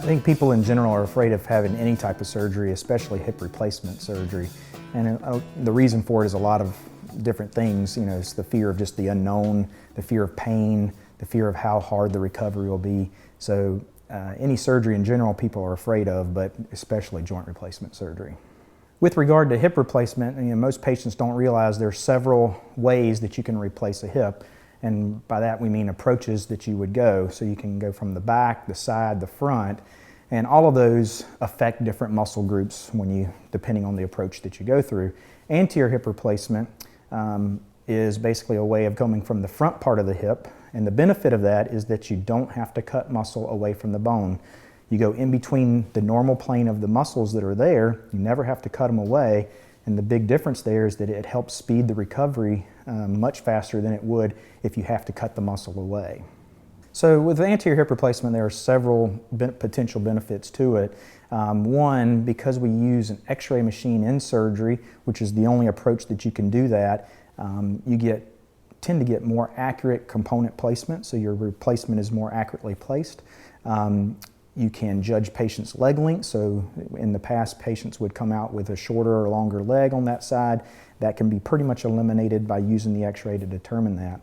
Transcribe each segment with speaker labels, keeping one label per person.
Speaker 1: I think people in general are afraid of having any type of surgery, especially hip replacement surgery. And the reason for it is a lot of different things. You know, it's the fear of just the unknown, the fear of pain, the fear of how hard the recovery will be. So any surgery in general people are afraid of, but especially joint replacement surgery. With regard to hip replacement, most patients don't realize there are several ways that you can replace a hip. And by that we mean approaches that you would go. So you can go from the back, the side, the front, and all of those affect different muscle groups depending on the approach that you go through. Anterior hip replacement is basically a way of coming from the front part of the hip, and the benefit of that is that you don't have to cut muscle away from the bone. You go in between the normal plane of the muscles that are there, you never have to cut them away, and the big difference there is that it helps speed the recovery much faster than it would if you have to cut the muscle away. So with anterior hip replacement, there are several potential benefits to it. One, because we use an X-ray machine in surgery, which is the only approach that you can do that, you tend to get more accurate component placement, so your replacement is more accurately placed. You can judge patients' leg length, so in the past patients would come out with a shorter or longer leg on that side. That can be pretty much eliminated by using the X-ray to determine that.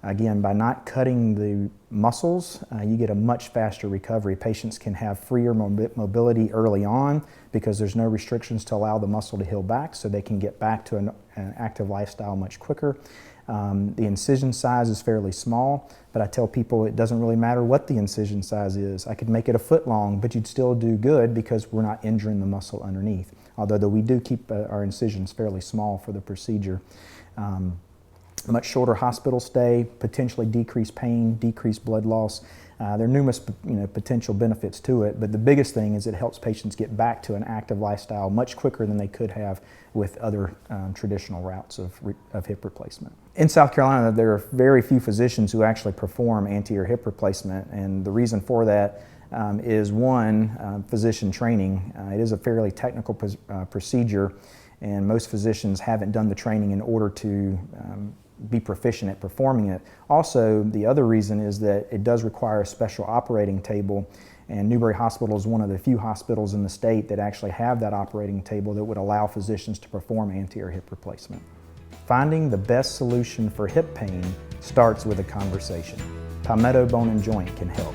Speaker 1: Again, by not cutting the muscles, you get a much faster recovery. Patients can have freer mobility early on because there's no restrictions to allow the muscle to heal back, so they can get back to an active lifestyle much quicker. The incision size is fairly small, but I tell people it doesn't really matter what the incision size is. I could make it a foot long, but you'd still do good because we're not injuring the muscle underneath. Although we do keep our incisions fairly small for the procedure. Much shorter hospital stay, potentially decreased pain, decreased blood loss. There are numerous potential benefits to it, but the biggest thing is it helps patients get back to an active lifestyle much quicker than they could have with other traditional routes of hip replacement. In South Carolina, there are very few physicians who actually perform anterior hip replacement, and the reason for that is one, physician training. It is a fairly technical procedure, and most physicians haven't done the training in order to be proficient at performing it. Also, the other reason is that it does require a special operating table, and Newberry Hospital is one of the few hospitals in the state that actually have that operating table that would allow physicians to perform anterior hip replacement. Finding the best solution for hip pain starts with a conversation. Palmetto Bone and Joint can help.